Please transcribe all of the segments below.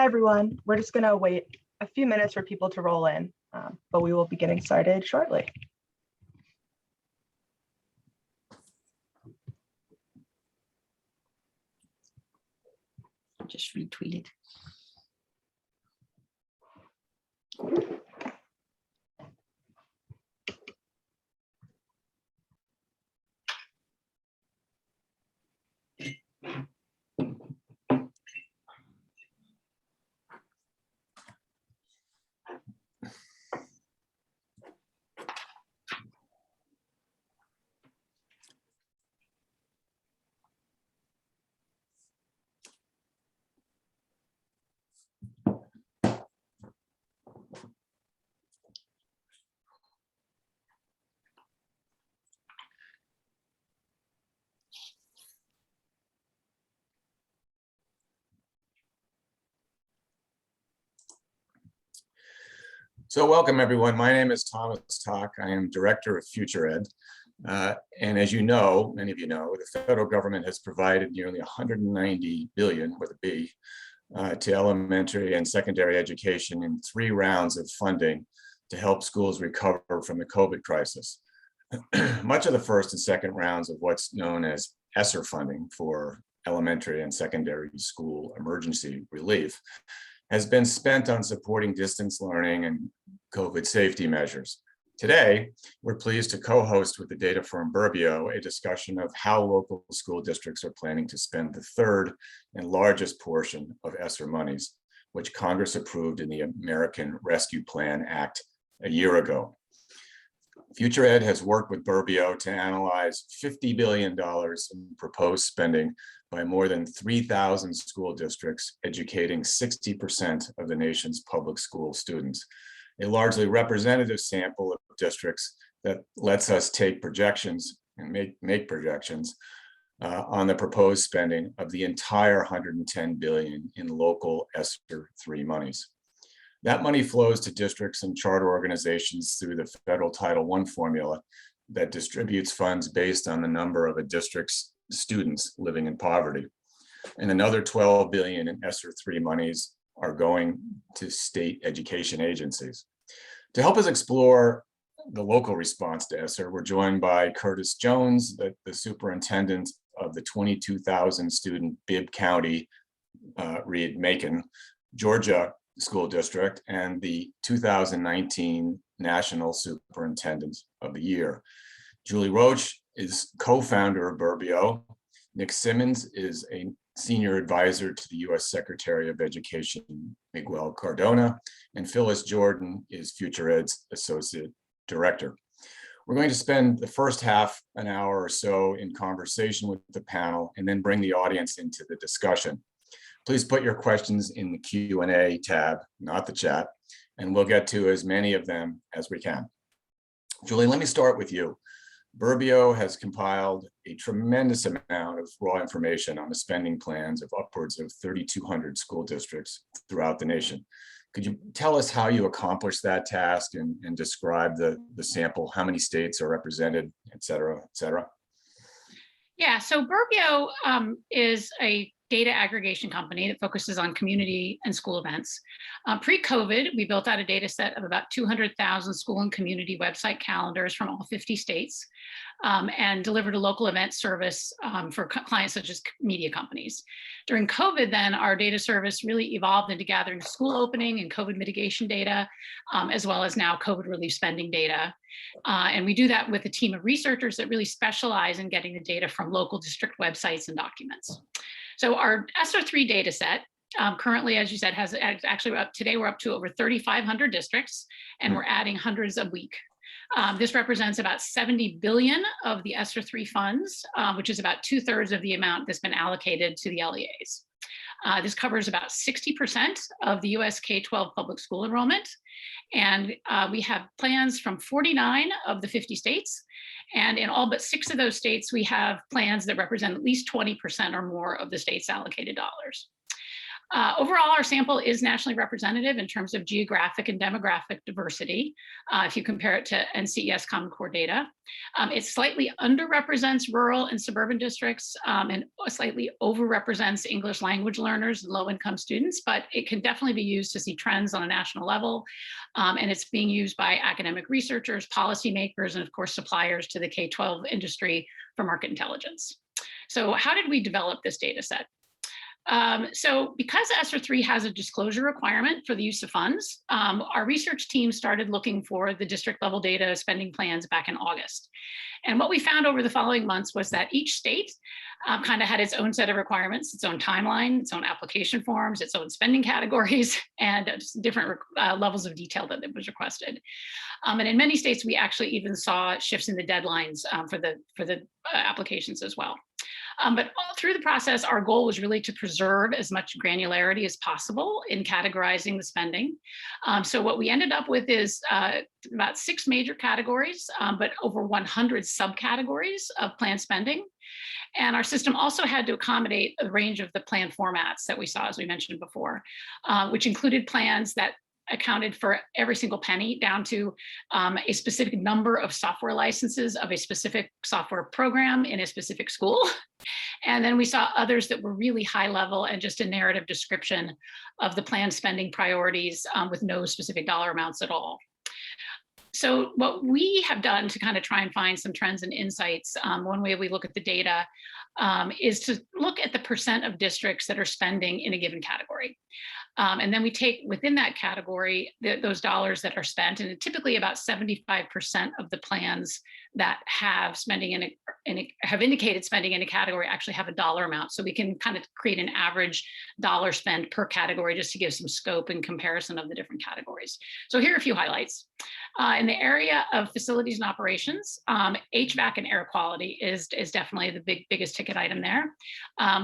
everyone. We're just going to wait a few minutes for people to roll in, but we will be getting started shortly. Just retweeted. So welcome everyone. My name is Thomas Toch. I am Director of FutureEd. And as you know, many of you know, the federal government has provided nearly 190 billion with a B to elementary and secondary education in 3 rounds of funding to help schools recover from the COVID crisis. Much of the first and second rounds of what's known as ESSER funding for elementary and secondary school emergency relief has been spent on supporting distance learning and COVID safety measures. Today, we're pleased to co-host with the data firm Burbio a discussion of how local school districts are planning to spend the third and largest portion of ESSER monies, which Congress approved in the American Rescue Plan Act a year ago. FutureEd has worked with Burbio to analyze $50 billion in proposed spending by more than 3,000 school districts, educating 60% of the nation's public school students. A largely representative sample of districts that lets us take projections and make projections on the proposed spending of the entire 110 billion in local ESSER 3 monies. That money flows to districts and charter organizations through the federal Title I formula that distributes funds based on the number of a district's students living in poverty. And another 12 billion in ESSER 3 monies are going to state education agencies. To help us explore the local response to ESSER, we're joined by Curtis Jones, the superintendent of the 22,000 student Bibb County, Reed-Macon, Georgia School District, and the 2019 National Superintendent of the Year. Julie Roche is co-founder of Burbio. Nick Simmons is a senior advisor to the U.S. Secretary of Education, Miguel Cardona, and Phyllis Jordan is FutureEd's associate director. We're going to spend the first half an hour or so in conversation with the panel and then bring the audience into the discussion. Please put your questions in the Q&A tab, not the chat, and we'll get to as many of them as we can. Julie, let me start with you. Burbio has compiled a tremendous amount of raw information on the spending plans of upwards of 3,200 school districts throughout the nation. Could you tell us how you accomplished that task and describe the sample, how many states are represented, et cetera, et cetera? Yeah, so Burbio is a data aggregation company that focuses on community and school events. Pre-COVID, we built out a data set of about 200,000 school and community website calendars from all 50 states and delivered a local event service for clients such as media companies. During COVID then, our data service really evolved into gathering school opening and COVID mitigation data, as well as now COVID relief spending data. And we do that with a team of researchers that really specialize in getting the data from local district websites and documents. So our ESSER 3 data set currently, as you said, has actually today we're up to over 3,500 districts, and we're adding hundreds a week. This represents about 70 billion of the ESSER 3 funds, which is about 2/3 of the amount that's been allocated to the LEAs. This covers about 60% of the US K-12 public school enrollment. And we have plans from 49 of the 50 states. And in all but 6 of those states, we have plans that represent at least 20% or more of the state's allocated dollars. Overall, our sample is nationally representative in terms of geographic and demographic diversity, if you compare it to NCES Common Core data. It slightly underrepresents rural and suburban districts and slightly overrepresents English language learners and low-income students, but it can definitely be used to see trends on a national level. And it's being used by academic researchers, policymakers, and of course, suppliers to the K-12 industry for market intelligence. So how did we develop this data set? So because ESSER 3 has a disclosure requirement for the use of funds, our research team started looking for the district level data spending plans back in August. And what we found over the following months was that each state kind of had its own set of requirements, its own timeline, its own application forms, its own spending categories, and different levels of detail that was requested. And in many states, we actually even saw shifts in the deadlines for the applications as well. But all through the process, our goal was really to preserve as much granularity as possible in categorizing the spending. So what we ended up with is about 6 major categories, but over 100 subcategories of planned spending. And our system also had to accommodate a range of the plan formats that we saw, as we mentioned before, which included plans that accounted for every single penny down to a specific number of software licenses of a specific software program in a specific school. And then we saw others that were really high level and just a narrative description of the planned spending priorities with no specific dollar amounts at all. So what we have done to kind of try and find some trends and insights, one way we look at the data is to look at the percent of districts that are spending in a given category. And then we take within that category those dollars that are spent, and typically about 75% of the plans that have spending have indicated spending in a category actually have a dollar amount. So we can kind of create an average dollar spend per category just to give some scope and comparison of the different categories. So here are a few highlights. In the area of facilities and operations, HVAC and air quality is definitely the biggest ticket item there.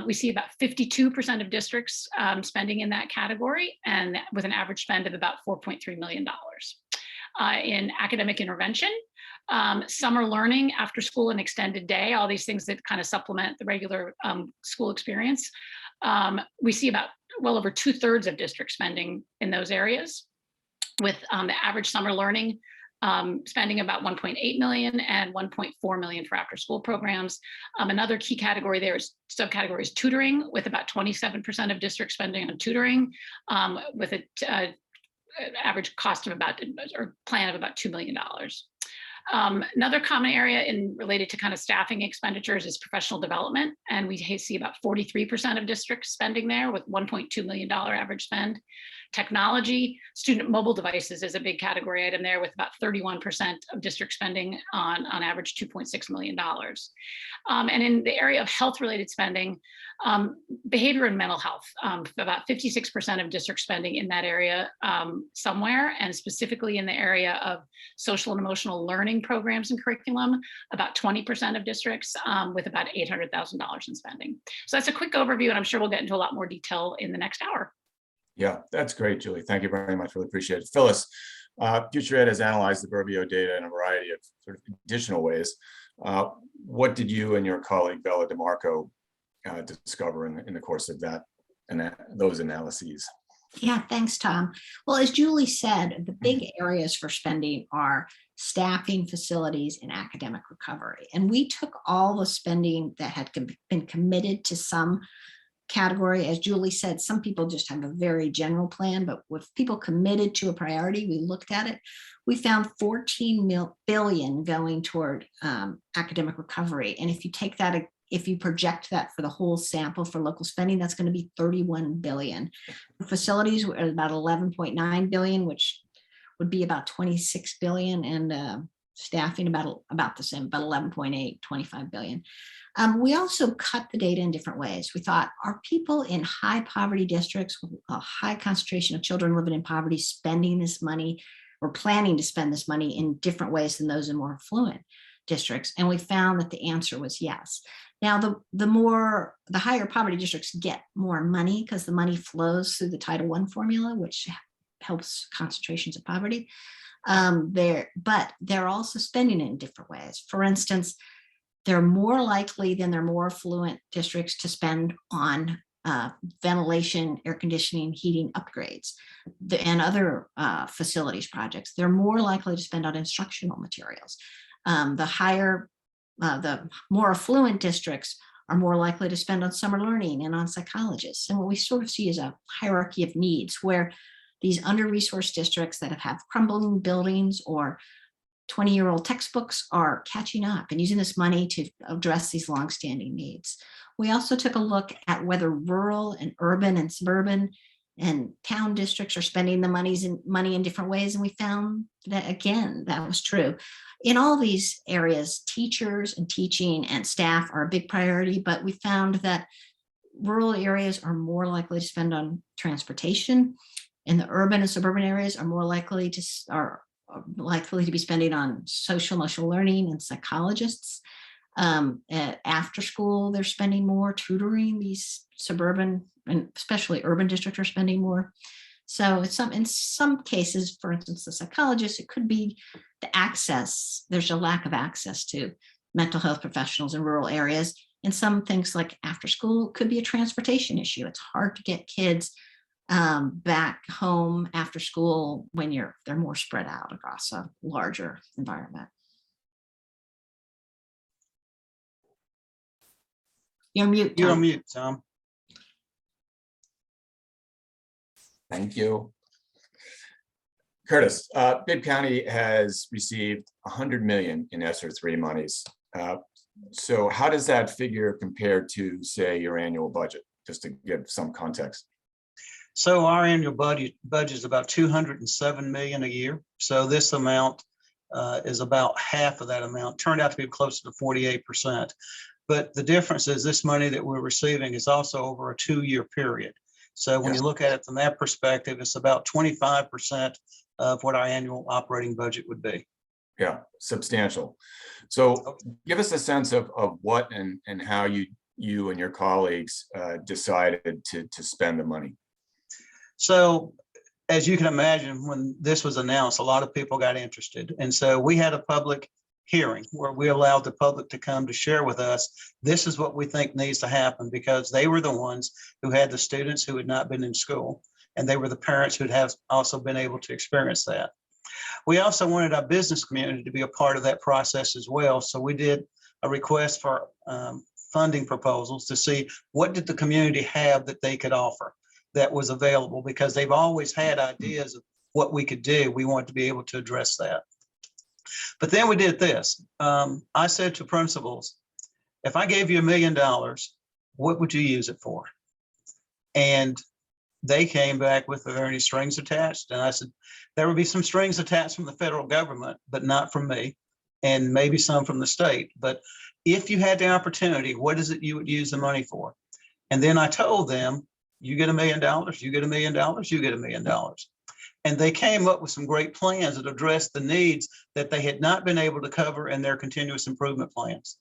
We see about 52% of districts spending in that category, and with an average spend of about $4.3 million. In academic intervention, summer learning, after school and extended day, all these things that kind of supplement the regular school experience. We see about well over 2/3 of district spending in those areas, with the average summer learning spending about 1.8 million and 1.4 million for after school programs. Another key category there is subcategories tutoring, with about 27% of district spending on tutoring, with an average cost of about, or plan of about $2 million. Another common area related to kind of staffing expenditures is professional development, and we see about 43% of district spending there, with $1.2 million average spend. Technology, student mobile devices is a big category item there, with about 31% of district spending on average $2.6 million. And in the area of health-related spending, behavior and mental health, about 56% of district spending in that area somewhere, and specifically in the area of social and emotional learning programs and curriculum, about 20% of districts, with about $800,000 in spending. So that's a quick overview, and I'm sure we'll get into a lot more detail in the next hour. Yeah, that's great, Julie. Thank you very much. Really appreciate it. Phyllis, FutureEd has analyzed the Burbio data in a variety of sort of additional ways. What did you and your colleague Bella DeMarco discover in the course of those analyses? Yeah, thanks, Tom. Well, as Julie said, the big areas for spending are staffing, facilities, and academic recovery. And we took all the spending that had been committed to some category. As Julie said, some people just have a very general plan, but with people committed to a priority, we looked at it. We found $14 billion going toward academic recovery. And if you take that, if you project that for the whole sample for local spending, that's going to be $31 billion. The facilities were about $11.9 billion, which would be about $26 billion, and staffing about the same, about 11.8, $25 billion. We also cut the data in different ways. We thought, are people in high poverty districts with a high concentration of children living in poverty spending this money or planning to spend this money in different ways than those in more affluent districts? And we found that the answer was yes. Now, the higher poverty districts get more money because the money flows through the Title I formula, which helps concentrations of poverty. But they're also spending it in different ways. For instance, they're more likely than their more affluent districts to spend on ventilation, air conditioning, heating upgrades, and other facilities projects. They're more likely to spend on instructional materials. The more affluent districts are more likely to spend on summer learning and on psychologists. And what we sort of see is a hierarchy of needs where these under-resourced districts that have crumbling buildings or 20-year-old textbooks are catching up and using this money to address these longstanding needs. We also took a look at whether rural and urban and suburban and town districts are spending the money in different ways. And we found that, again, that was true. In all these areas, teachers and teaching and staff are a big priority, but we found that rural areas are more likely to spend on transportation, and the urban and suburban areas are more likely to be spending on social emotional learning and psychologists. After school, they're spending more tutoring. These suburban and especially urban districts are spending more. So in some cases, for instance, the psychologists, it could be the access. There's a lack of access to mental health professionals in rural areas. And some things like after school could be a transportation issue. It's hard to get kids back home after school when they're more spread out across a larger environment. You're mute, Tom. You're on mute, Tom. Thank you. Curtis, Bibb County has received 100 million in ESSER 3 monies. So how does that figure compare to, say, your annual budget, just to give some context? So our annual budget is about 207 million a year. So this amount is about half of that amount. Turned out to be closer to 48%. But the difference is this money that we're receiving is also over a 2-year period. So when you look at it from that perspective, it's about 25% of what our annual operating budget would be. Yeah, substantial. So give us a sense of what and how you and your colleagues decided to spend the money. So as you can imagine, when this was announced, a lot of people got interested. And so we had a public hearing where we allowed the public to come to share with us, this is what we think needs to happen, because they were the ones who had the students who had not been in school, and they were the parents who'd have also been able to experience that. We also wanted our business community to be a part of that process as well. So we did a request for funding proposals to see what did the community have that they could offer that was available, because they've always had ideas of what we could do. We wanted to be able to address that. But then we did this. I said to principals, if I gave you $1 million, what would you use it for? And they came back with, are there any strings attached? And I said, there would be some strings attached from the federal government, but not from me, and maybe some from the state. But if you had the opportunity, what is it you would use the money for? And then I told them, you get $1 million, you get $1 million, you get $1 million. And they came up with some great plans that addressed the needs that they had not been able to cover in their continuous improvement plans.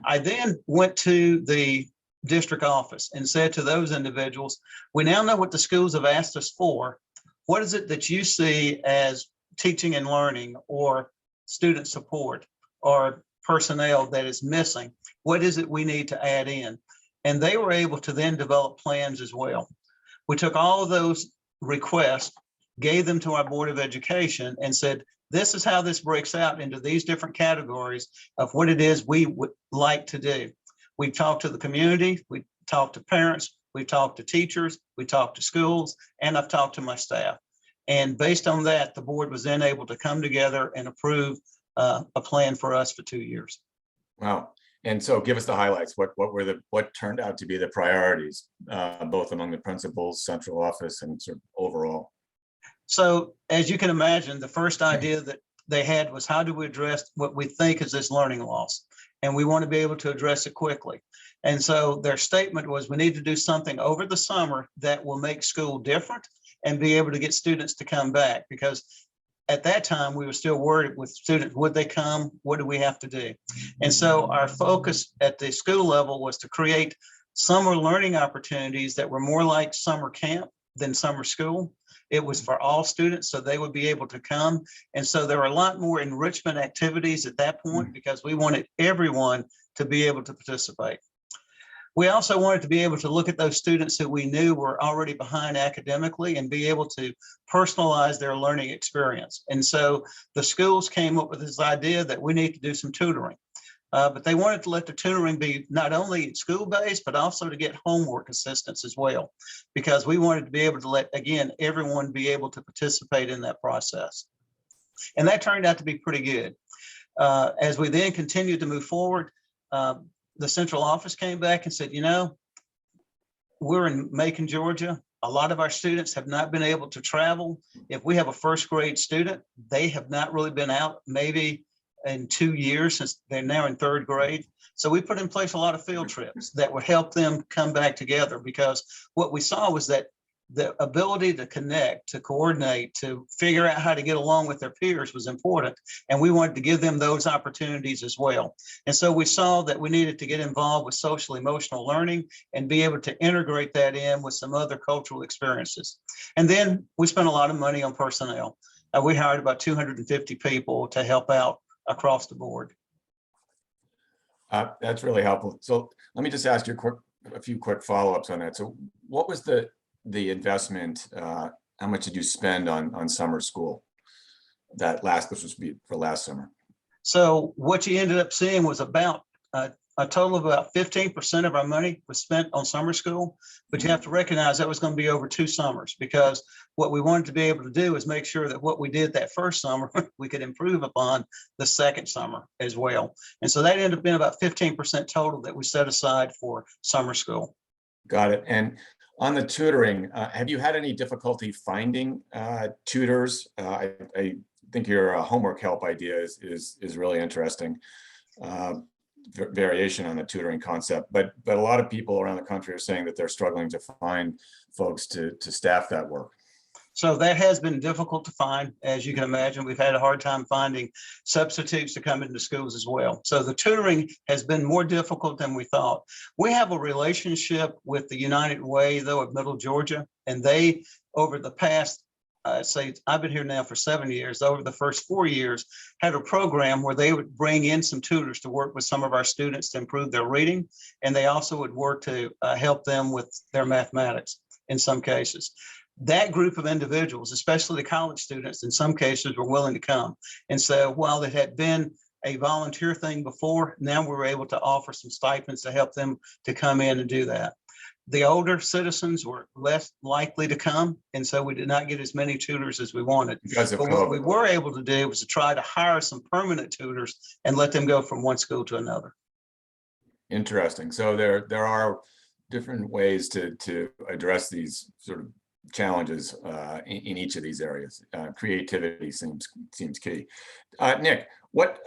I then went to the district office and said to those individuals, we now know what the schools have asked us for. What is it that you see as teaching and learning or student support or personnel that is missing? What is it we need to add in? And they were able to then develop plans as well. We took all of those requests, gave them to our Board of Education and said, this is how this breaks out into these different categories of what it is we would like to do. We talked to the community, we talked to parents, we talked to teachers, we talked to schools, and I've talked to my staff. And based on that, the board was then able to come together and approve a plan for us for 2 years. Wow. And so give us the highlights. What turned out to be the priorities, both among the principals, central office, and sort of overall? So as you can imagine, the first idea that they had was, how do we address what we think is this learning loss? And we want to be able to address it quickly. And so their statement was, we need to do something over the summer that will make school different and be able to get students to come back. Because at that time, we were still worried with students, would they come? What do we have to do? And so our focus at the school level was to create summer learning opportunities that were more like summer camp than summer school. It was for all students, so they would be able to come. And so there were a lot more enrichment activities at that point because we wanted everyone to be able to participate. We also wanted to be able to look at those students who we knew were already behind academically and be able to personalize their learning experience. And so the schools came up with this idea that we need to do some tutoring. But they wanted to let the tutoring be not only school-based, but also to get homework assistance as well, because we wanted to be able to let, again, everyone be able to participate in that process. And that turned out to be pretty good. As we then continued to move forward, the central office came back and said, you know, we're in Macon, Georgia. A lot of our students have not been able to travel. If we have a first grade student, they have not really been out maybe in 2 years, since they're now in third grade. So we put in place a lot of field trips that would help them come back together, because what we saw was that the ability to connect, to coordinate, to figure out how to get along with their peers was important. And we wanted to give them those opportunities as well. And so we saw that we needed to get involved with social emotional learning and be able to integrate that in with some other cultural experiences. And then we spent a lot of money on personnel. We hired about 250 people to help out across the board. That's really helpful. So let me just ask you a few quick follow-ups on that. So what was the investment? How much did you spend on summer school? This was for last summer. So what you ended up seeing was about a total of about 15% of our money was spent on summer school, but you have to recognize that was going to be over 2 summers, because what we wanted to be able to do is make sure that what we did that first summer, we could improve upon the second summer as well. And so that ended up being about 15% total that we set aside for summer school. Got it. And on the tutoring, have you had any difficulty finding tutors? I think your homework help idea is really interesting. Variation on the tutoring concept, but a lot of people around the country are saying that they're struggling to find folks to staff that work. So that has been difficult to find. As you can imagine, we've had a hard time finding substitutes to come into schools as well. So the tutoring has been more difficult than we thought. We have a relationship with the United Way, though, of Middle Georgia, and they, over the past, say, I've been here now for 7 years, over the first 4 years, had a program where they would bring in some tutors to work with some of our students to improve their reading. And they also would work to help them with their mathematics in some cases. That group of individuals, especially the college students, in some cases were willing to come. And so while it had been a volunteer thing before, now we were able to offer some stipends to help them to come in and do that. The older citizens were less likely to come, and so we did not get as many tutors as we wanted. But what we were able to do was to try to hire some permanent tutors and let them go from one school to another. Interesting. So there are different ways to address these sort of challenges in each of these areas. Creativity seems key. Nick, what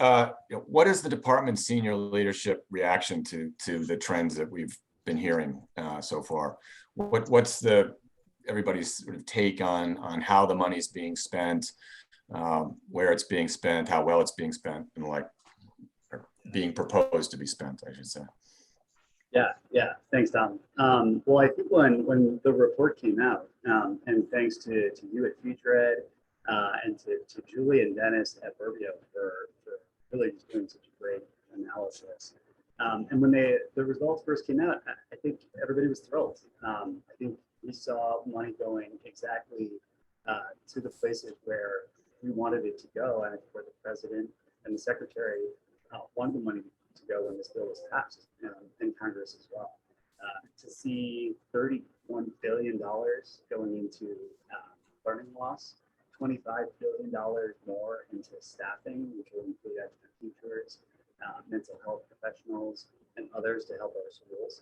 is the department's senior leadership reaction to the trends that we've been hearing so far? What's everybody's sort of take on how the money is being spent, where it's being spent, how well it's being spent, and being proposed to be spent, I should say. Yeah. Thanks, Tom. Well, I think when the report came out, and thanks to you at FutureEd and to Julie and Dennis at Burbio for really just doing such a great analysis. And when the results first came out, I think everybody was thrilled. I think we saw money going exactly to the places where we wanted it to go, and where the president and the secretary wanted the money to go when this bill was passed in Congress as well. To see $31 billion going into learning loss, $25 billion more into staffing, which will include extra teachers, mental health professionals, and others to help our schools.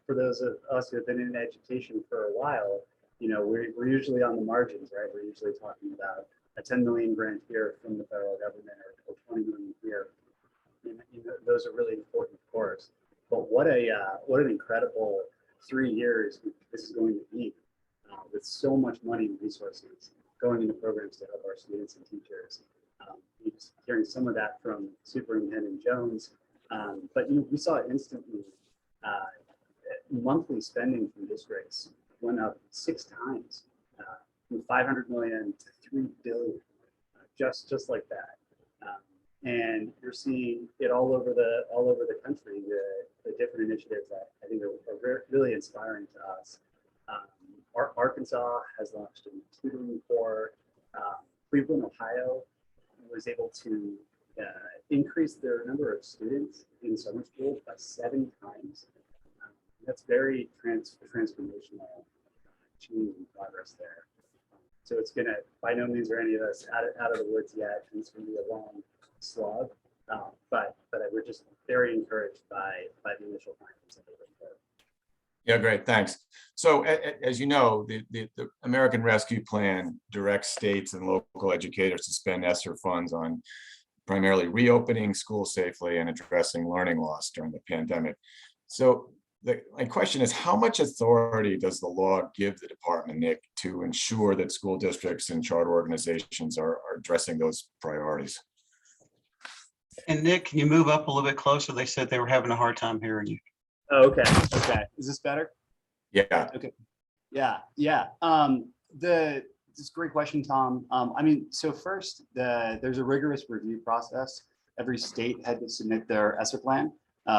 For those of us who have been in education for a while, we're usually on the margins, right? We're usually talking about a 10 million grant here from the federal government or 20 million here. Those are really important, of course. But what an incredible 3 years this is going to be, with so much money and resources going into programs to help our students and teachers. Just hearing some of that from Superintendent Jones, but we saw it instantly. Monthly spending from districts went up 6 times, from 500 million to 3 billion, just like that. And you're seeing it all over the country. The different initiatives that I think are really inspiring to us. Arkansas has launched a tutoring for Cleveland, Ohio was able to increase their number of students in summer school by 7 times. That's very transformational change and progress there. So it's gonna, by no means are any of us out of the woods yet, and it's gonna be a long slog. But we're just very encouraged by the initial findings of the report. Yeah, great, thanks. So as you know, the American Rescue Plan directs states and local educators to spend ESSER funds on primarily reopening schools safely and addressing learning loss during the pandemic. So my question is, how much authority does the law give the department, Nick, to ensure that school districts and charter organizations are addressing those priorities? And Nick, can you move up a little bit closer? They said they were having a hard time hearing you. Oh, okay. Okay. Is this better? Yeah. Okay. Yeah. Yeah. This is a great question, Tom. I mean, so first, there's a rigorous review process. Every state had to submit their ESSER plan,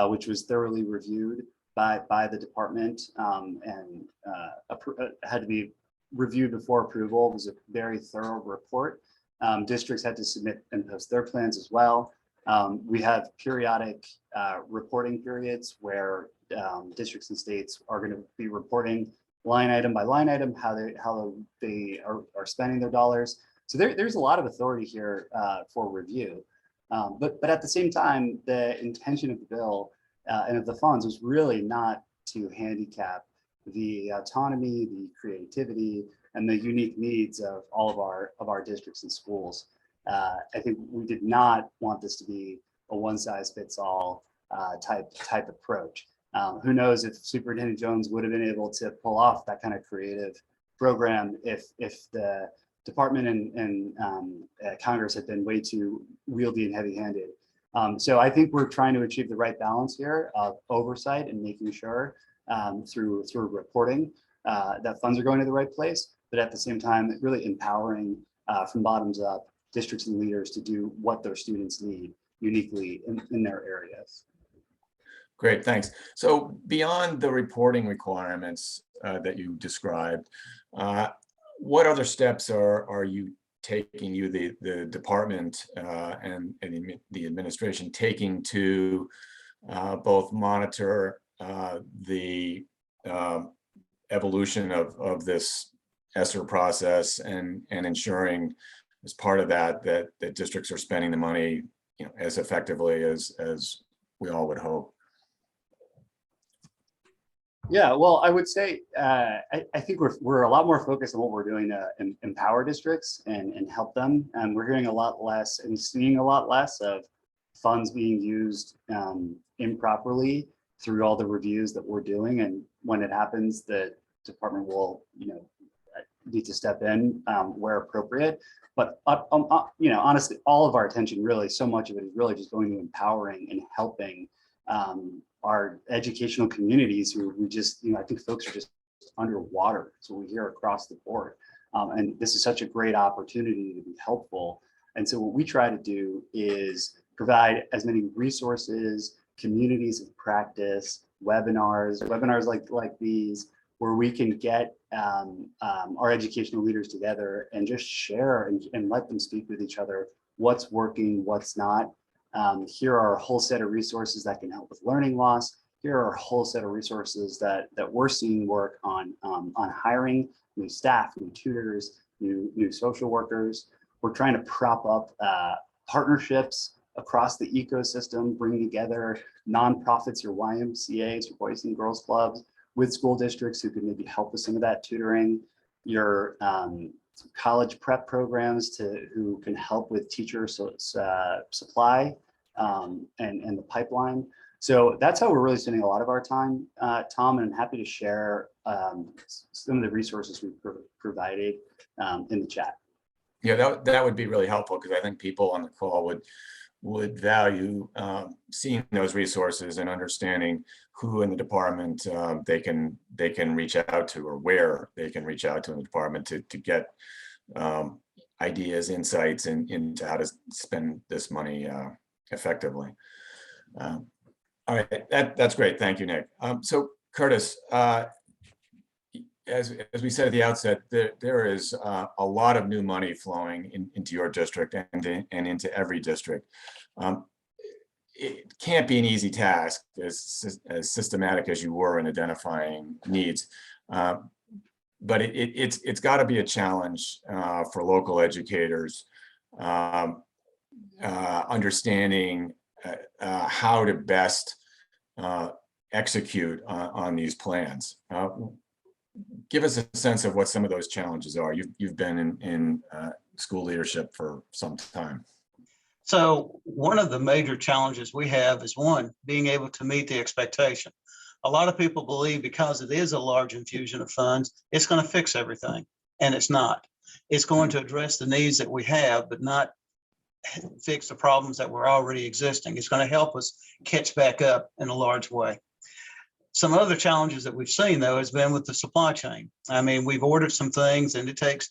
which was thoroughly reviewed by the department and had to be reviewed before approval. It was a very thorough report. Districts had to submit and post their plans as well. We have periodic reporting periods where districts and states are going to be reporting line item by line item how they are spending their dollars. So there's a lot of authority here for review. But at the same time, the intention of the bill and of the funds was really not to handicap the autonomy, the creativity, and the unique needs of all of our districts and schools. I think we did not want this to be a one-size-fits-all type approach. Who knows if Superintendent Jones would have been able to pull off that kind of creative program if the department and Congress had been way too wieldy and heavy-handed. So I think we're trying to achieve the right balance here of oversight and making sure through reporting that funds are going to the right place, but at the same time, really empowering from bottoms up districts and leaders to do what their students need uniquely in their areas. Great, thanks. So beyond the reporting requirements that you described, what other steps are you taking, the department and the administration taking to both monitor the evolution of this ESSER process and ensuring as part of that districts are spending the money, as effectively as we all would hope? Yeah, well, I would say I think we're a lot more focused on what we're doing to empower districts and help them. And we're hearing a lot less and seeing a lot less of funds being used improperly through all the reviews that we're doing. And when it happens, the department will, need to step in where appropriate. But honestly, all of our attention, really, so much of it is really just going to empowering and helping our educational communities who we just, I think folks are just underwater. So we hear across the board. And this is such a great opportunity to be helpful. And so what we try to do is provide as many resources, communities of practice, webinars like these, where we can get our educational leaders together and just share and let them speak with each other, what's working, what's not. Here are a whole set of resources that can help with learning loss. Here are a whole set of resources that we're seeing work on hiring new staff, new tutors, new social workers. We're trying to prop up partnerships across the ecosystem, bringing together nonprofits, your YMCAs, your Boys and Girls Clubs, with school districts who could maybe help with some of that tutoring, your college prep programs who can help with teacher supply and the pipeline. So that's how we're really spending a lot of our time, Tom, and I'm happy to share some of the resources we've provided in the chat. Yeah, that would be really helpful, because I think people on the call would value seeing those resources and understanding who in the department they can reach out to, or where they can reach out to in the department to get ideas, insights into how to spend this money effectively. All right, that's great. Thank you, Nick. So Curtis, as we said at the outset, there is a lot of new money flowing into your district and into every district. It can't be an easy task as systematic as you were in identifying needs. But it's got to be a challenge for local educators understanding how to best execute on these plans. Give us a sense of what some of those challenges are. You've been in school leadership for some time. So one of the major challenges we have is, one, being able to meet the expectation. A lot of people believe because it is a large infusion of funds, it's going to fix everything, and it's not. It's going to address the needs that we have, but not fix the problems that were already existing. It's going to help us catch back up in a large way. Some other challenges that we've seen, though, has been with the supply chain. I mean, we've ordered some things and it takes,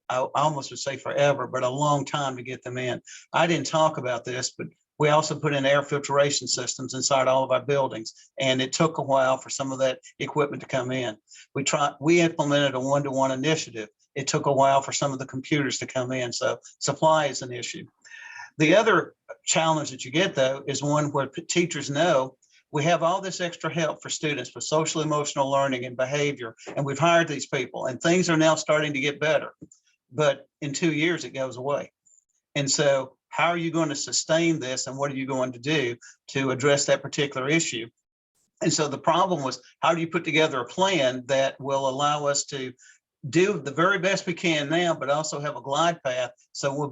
I almost would say forever, but a long time to get them in. I didn't talk about this, but we also put in air filtration systems inside all of our buildings, and it took a while for some of that equipment to come in. We implemented a one-to-one initiative. It took a while for some of the computers to come in, so supply is an issue. The other challenge that you get, though, is one where teachers know we have all this extra help for students for social emotional learning and behavior, and we've hired these people, and things are now starting to get better. But in 2 years, it goes away. And so how are you going to sustain this, and what are you going to do to address that particular issue? And so the problem was, how do you put together a plan that will allow us to do the very best we can now, but also have a glide path so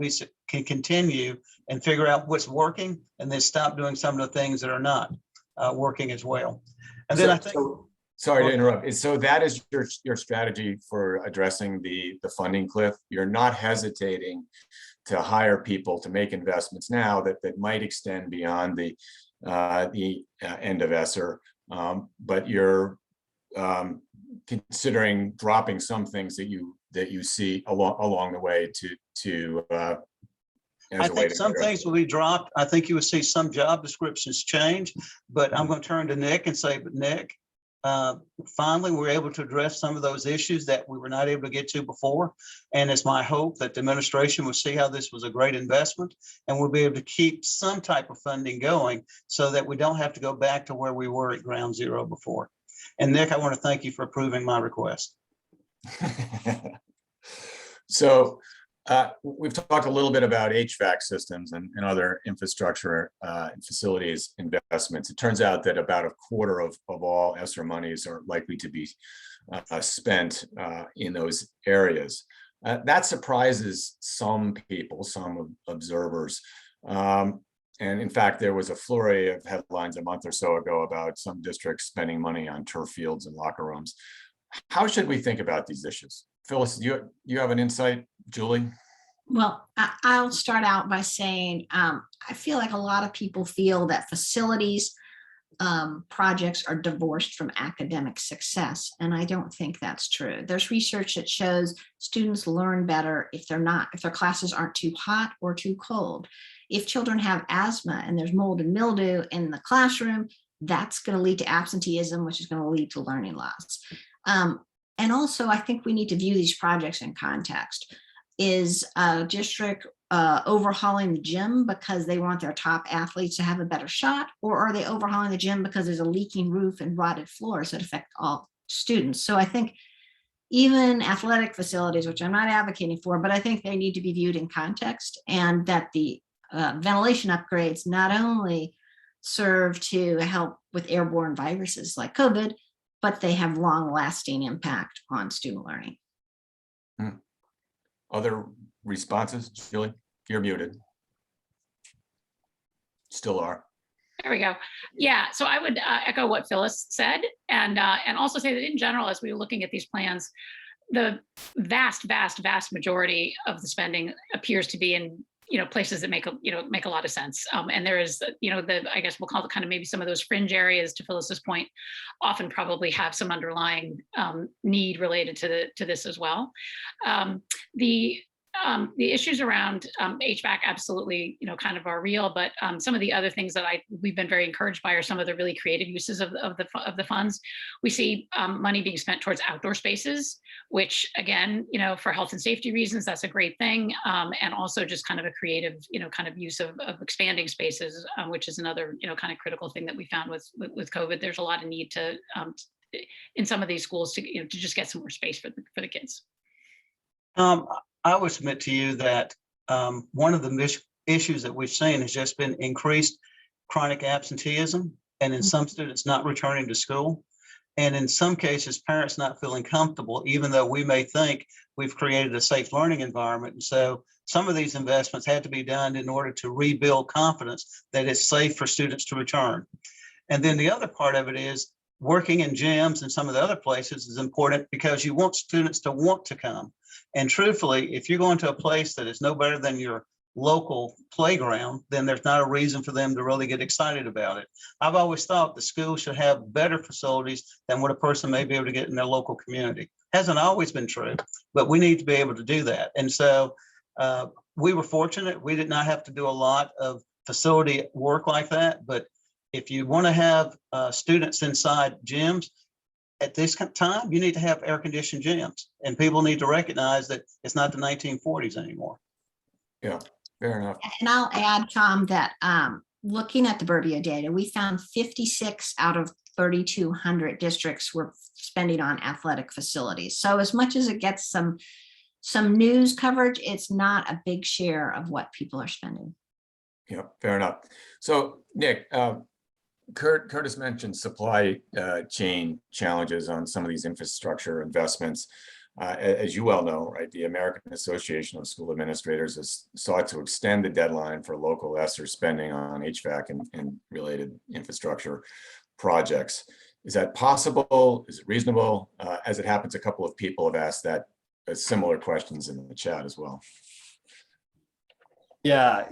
can continue and figure out what's working, and then stop doing some of the things that are not working as well. And then I think, sorry to interrupt. So that is your strategy for addressing the funding cliff. You're not hesitating to hire people to make investments now that might extend beyond the end of ESSER, but you're considering dropping some things that you see along the way to I think some things will be dropped. I think you will see some job descriptions change, but I'm going to turn to Nick and say, but Nick, finally, we're able to address some of those issues that we were not able to get to before. And it's my hope that the administration will see how this was a great investment, and we'll be able to keep some type of funding going so that we don't have to go back to where we were at ground zero before. And Nick, I want to thank you for approving my request. So we've talked a little bit about HVAC systems and other infrastructure and facilities investments. It turns out that about a quarter of all ESSER monies are likely to be spent in those areas. That surprises some people, some observers. And in fact, there was a flurry of headlines a month or so ago about some districts spending money on turf fields and locker rooms. How should we think about these issues? Phyllis, do you have an insight? Julie? Well, I'll start out by saying I feel like a lot of people feel that facilities projects are divorced from academic success, and I don't think that's true. There's research that shows students learn better if their classes aren't too hot or too cold. If children have asthma and there's mold and mildew in the classroom, that's going to lead to absenteeism, which is going to lead to learning loss. And also, I think we need to view these projects in context. Is a district overhauling the gym because they want their top athletes to have a better shot, or are they overhauling the gym because there's a leaking roof and rotted floors that affect all students? So I think even athletic facilities, which I'm not advocating for, but I think they need to be viewed in context, and that the ventilation upgrades not only serve to help with airborne viruses like COVID, but they have long-lasting impact on student learning. Other responses? Julie, you're muted. Still are. There we go. Yeah, so I would echo what Phyllis said, and also say that in general, as we were looking at these plans, the vast majority of the spending appears to be in places that make a lot of sense. And there is I guess we'll call it kind of maybe some of those fringe areas, to Phyllis's point, often probably have some underlying need related to this as well. the issues around HVAC absolutely, kind of are real, but some of the other things that we've been very encouraged by are some of the really creative uses of the funds. We see money being spent towards outdoor spaces, which again, for health and safety reasons, that's a great thing, and also just kind of a creative, kind of use of expanding spaces, which is another, kind of critical thing that we found with COVID. There's a lot of need to in some of these schools to to just get some more space for the kids. I would submit to you that one of the issues that we've seen has just been increased chronic absenteeism, and in some students not returning to school. And in some cases, parents not feeling comfortable, even though we may think we've created a safe learning environment. And so some of these investments had to be done in order to rebuild confidence that it's safe for students to return. And then the other part of it is working in gyms and some of the other places is important because you want students to want to come. And truthfully, if you're going to a place that is no better than your local playground, then there's not a reason for them to really get excited about it. I've always thought the school should have better facilities than what a person may be able to get in their local community. Hasn't always been true, but we need to be able to do that. And so we were fortunate. We did not have to do a lot of facility work like that. But if you want to have students inside gyms, at this time, you need to have air-conditioned gyms, and people need to recognize that it's not the 1940s anymore. Yeah, fair enough. And I'll add, Tom, that looking at the Burbio data, we found 56 out of 3,200 districts were spending on athletic facilities. So as much as it gets some news coverage, it's not a big share of what people are spending. Yeah, fair enough. So Nick, Curtis mentioned supply chain challenges on some of these infrastructure investments. As you well know, right, the American Association of School Administrators has sought to extend the deadline for local ESSER spending on HVAC and related infrastructure projects. Is that possible? Is it reasonable? As it happens, a couple of people have asked that similar questions in the chat as well. Yeah.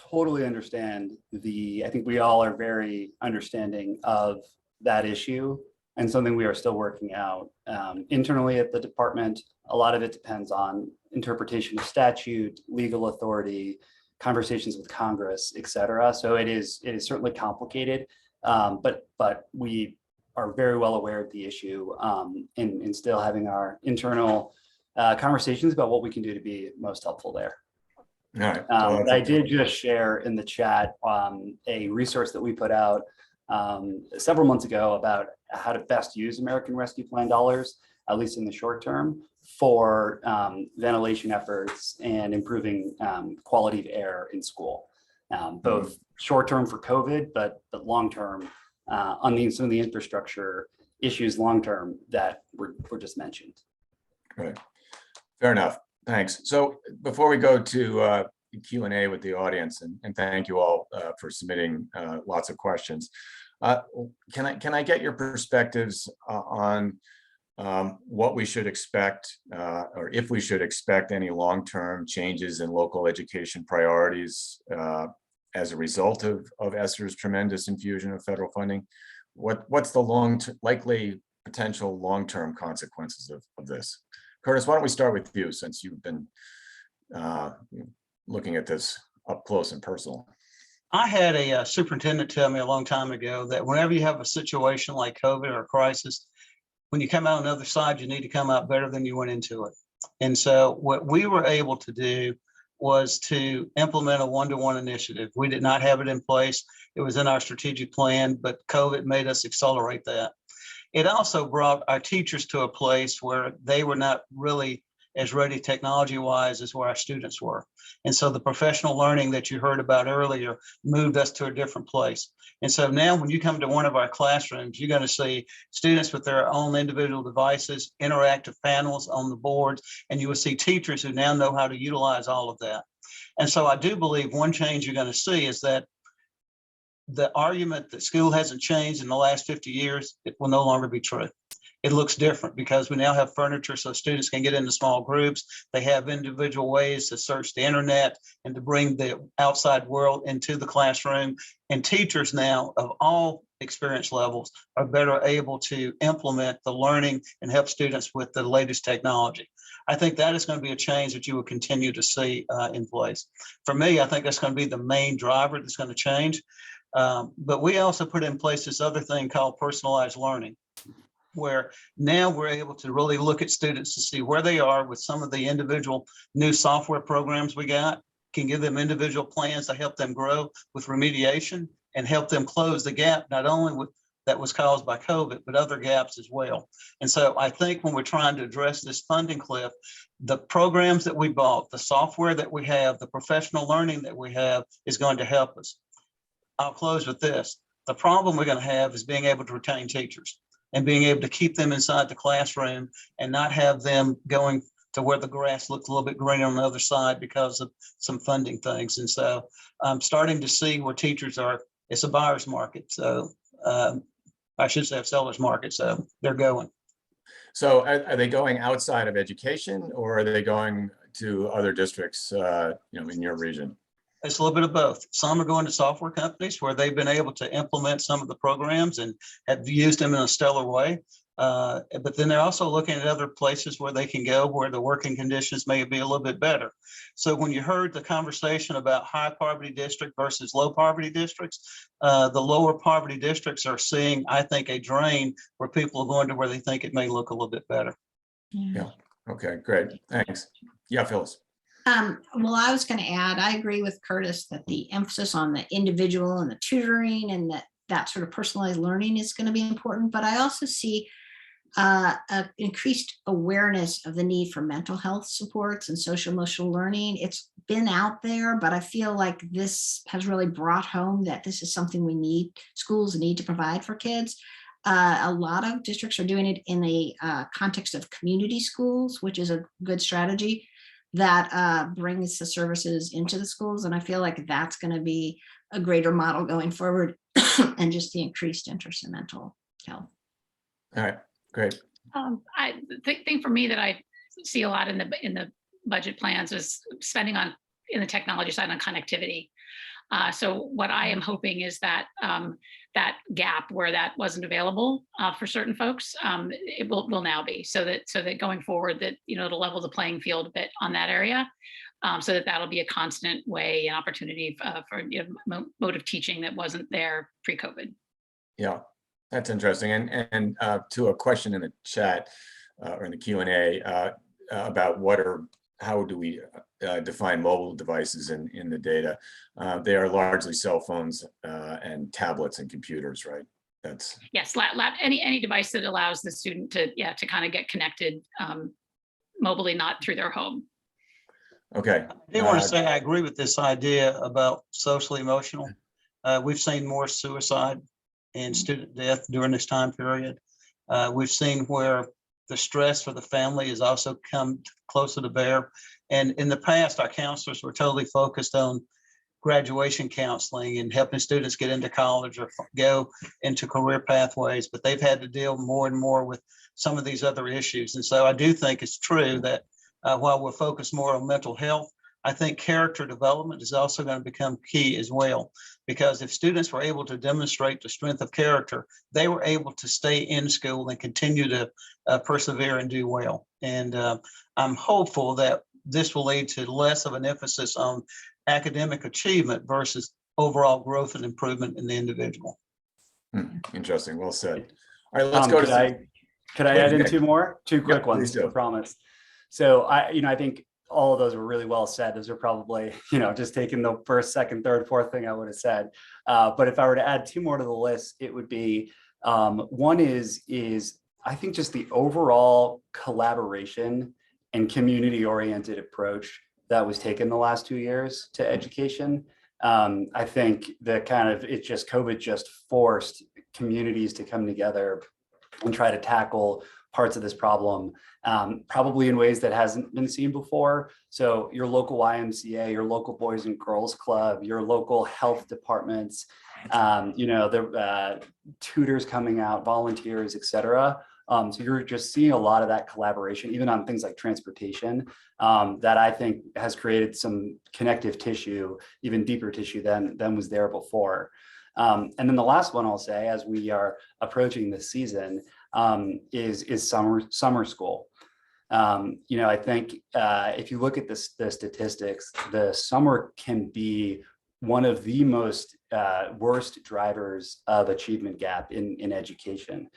Totally understand I think we all are very understanding of that issue and something we are still working out internally at the department. A lot of it depends on interpretation of statute, legal authority, conversations with Congress, et cetera. So it is certainly complicated, but we are very well aware of the issue and still having our internal conversations about what we can do to be most helpful there. All right. Well, I did just share in the chat a resource that we put out several months ago about how to best use American Rescue Plan dollars, at least in the short term, for ventilation efforts and improving quality of air in school, both short term for COVID, but long term on some of the infrastructure issues long term that were just mentioned. Right. Fair enough. Thanks. So before we go to Q&A with the audience, and thank you all for submitting lots of questions, can I get your perspectives on what we should expect, or if we should expect any long-term changes in local education priorities as a result of ESSER's tremendous infusion of federal funding? What's the likely potential long-term consequences of this? Curtis, why don't we start with you, since you've been looking at this up close and personal. I had a superintendent tell me a long time ago that whenever you have a situation like COVID or a crisis, when you come out on the other side, you need to come out better than you went into it. And so what we were able to do was to implement a one-to-one initiative. We did not have it in place. It was in our strategic plan, but COVID made us accelerate that. It also brought our teachers to a place where they were not really as ready technology-wise as where our students were. And so the professional learning that you heard about earlier moved us to a different place. And so now when you come to one of our classrooms, you're going to see students with their own individual devices, interactive panels on the boards, and you will see teachers who now know how to utilize all of that. And so I do believe one change you're going to see is that the argument that school hasn't changed in the last 50 years, it will no longer be true. It looks different because we now have furniture so students can get into small groups. They have individual ways to search the internet and to bring the outside world into the classroom. And teachers now of all experience levels are better able to implement the learning and help students with the latest technology. I think that is going to be a change that you will continue to see in place. For me, I think that's going to be the main driver that's going to change. But we also put in place this other thing called personalized learning, where now we're able to really look at students to see where they are with some of the individual new software programs we got, can give them individual plans to help them grow with remediation and help them close the gap, not only with that was caused by COVID, but other gaps as well. And so I think when we're trying to address this funding cliff, the programs that we bought, the software that we have, the professional learning that we have is going to help us. I'll close with this. The problem we're going to have is being able to retain teachers and being able to keep them inside the classroom and not have them going to where the grass looks a little bit greener on the other side because of some funding things. And so I'm starting to see where teachers are. It's a buyer's market. So I should say a seller's market. So they're going. So are they going outside of education, or are they going to other districts, in your region? It's a little bit of both. Some are going to software companies where they've been able to implement some of the programs and have used them in a stellar way. But then they're also looking at other places where they can go where the working conditions may be a little bit better. So when you heard the conversation about high poverty district versus low poverty districts, the lower poverty districts are seeing, I think, a drain where people are going to where they think it may look a little bit better. Yeah. Okay, great. Thanks. Yeah, Phyllis. Well, I was going to add, I agree with Curtis that the emphasis on the individual and the tutoring and that sort of personalized learning is going to be important. But I also see an increased awareness of the need for mental health supports and social emotional learning. It's been out there, but I feel like this has really brought home that this is something schools need to provide for kids. A lot of districts are doing it in the context of community schools, which is a good strategy that brings the services into the schools. And I feel like that's going to be a greater model going forward and just the increased interest in mental health. All right, great. I think for me that I see a lot in the budget plans is spending in the technology side on connectivity. So what I am hoping is that that gap where that wasn't available for certain folks, it will now be, so that going forward that it'll level the playing field a bit on that area, so that'll be a constant way and opportunity for mode of teaching that wasn't there pre-COVID. Yeah, that's interesting. And to a question in the chat or in the Q&A about how do we define mobile devices in the data? They are largely cell phones and tablets and computers, right? That's yes, any device that allows the student to kind of get connected mobilely, not through their home. okay. I do want to say I agree with this idea about socially emotional. We've seen more suicide and student death during this time period. We've seen where the stress for the family has also come closer to bear. And in the past, our counselors were totally focused on graduation counseling and helping students get into college or go into career pathways, but they've had to deal more and more with some of these other issues. And so I do think it's true that while we're focused more on mental health, I think character development is also going to become key as well, because if students were able to demonstrate the strength of character, they were able to stay in school and continue to persevere and do well. And I'm hopeful that this will lead to less of an emphasis on academic achievement versus overall growth and improvement in the individual. Interesting. Well said. All right, let's go Could I add in two quick ones? do. I promise. So I think all of those were really well said. Those are probably, just taking the first, second, third, fourth thing I would have said. But if I were to add two more to the list, it would be, one is I think just the overall collaboration and community-oriented approach that was taken the last 2 years to education. I think COVID just forced communities to come together and try to tackle parts of this problem, probably in ways that hasn't been seen before. So your local YMCA, your local Boys and Girls Club, your local health departments, the tutors coming out, volunteers, et cetera. So you're just seeing a lot of that collaboration, even on things like transportation, that I think has created some connective tissue, even deeper tissue than was there before. And then the last one I'll say, as we are approaching this season, is summer school. I think if you look at the statistics, the summer can be one of the most worst drivers of achievement gap in education.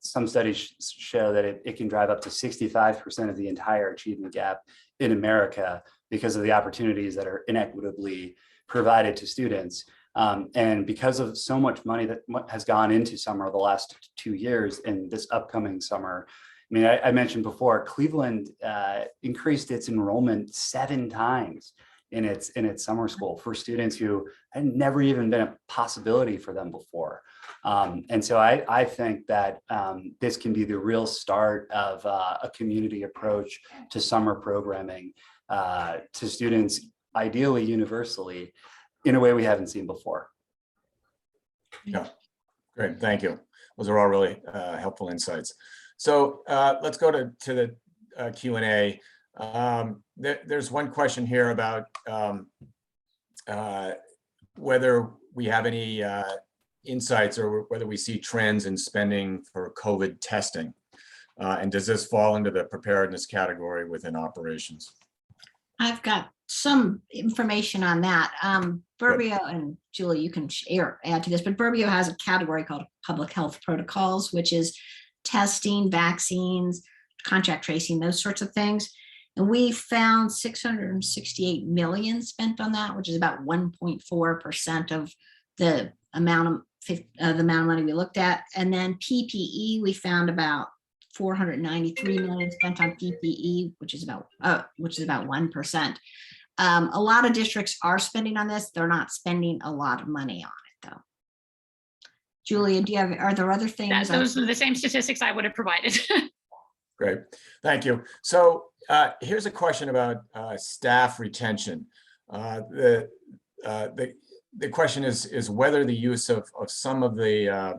Some studies show that it can drive up to 65% of the entire achievement gap in America because of the opportunities that are inequitably provided to students. And because of so much money that has gone into summer the last 2 years and this upcoming summer, I mean, I mentioned before, Cleveland increased its enrollment 7 times in its summer school for students who had never even been a possibility for them before. And so I think that this can be the real start of a community approach to summer programming to students, ideally universally, in a way we haven't seen before. Yeah, great, thank you. Those are all really helpful insights. So let's go to the Q&A. There's one question here about whether we have any insights or whether we see trends in spending for COVID testing. And does this fall into the preparedness category within operations? I've got some information on that. Burbio, and Julie, you can add to this, but Burbio has a category called public health protocols, which is testing, vaccines, contact tracing, those sorts of things. And we found 668 million spent on that, which is about 1.4% of the amount of money we looked at. And then PPE, we found about 493 million spent on PPE, which is about 1%. A lot of districts are spending on this. They're not spending a lot of money on it, though. Julia, are there other things? Those are the same statistics I would have provided. Great, thank you. So here's a question about staff retention. The question is whether the use of some of the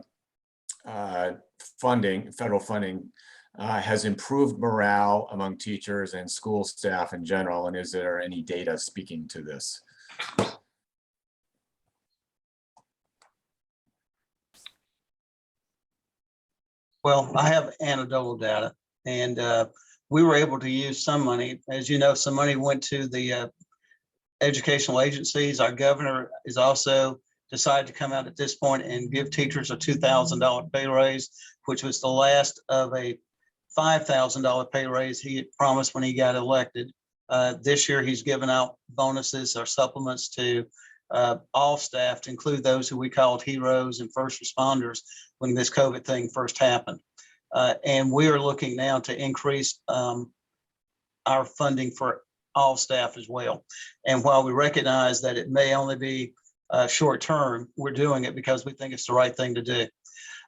federal funding has improved morale among teachers and school staff in general, and is there any data speaking to this? Well, I have anecdotal data, and we were able to use some money. As you know, some money went to the educational agencies. Our governor is also decided to come out at this point and give teachers a $2,000 pay raise, which was the last of a $5,000 pay raise he had promised when he got elected. This year, he's given out bonuses or supplements to all staff, to include those who we called heroes and first responders when this COVID thing first happened. And we are looking now to increase our funding for all staff as well. And while we recognize that it may only be short term, we're doing it because we think it's the right thing to do.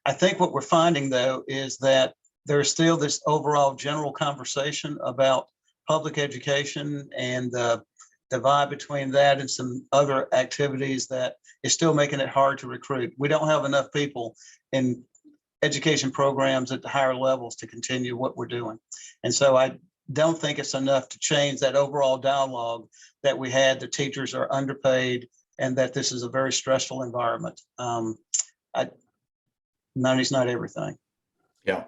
I think what we're finding, though, is that there's still this overall general conversation about public education and the divide between that and some other activities that is still making it hard to recruit. We don't have enough people in education programs at the higher levels to continue what we're doing. And so I don't think it's enough to change that overall dialogue that we had. The teachers are underpaid and that this is a very stressful environment. Money's not everything. Yeah.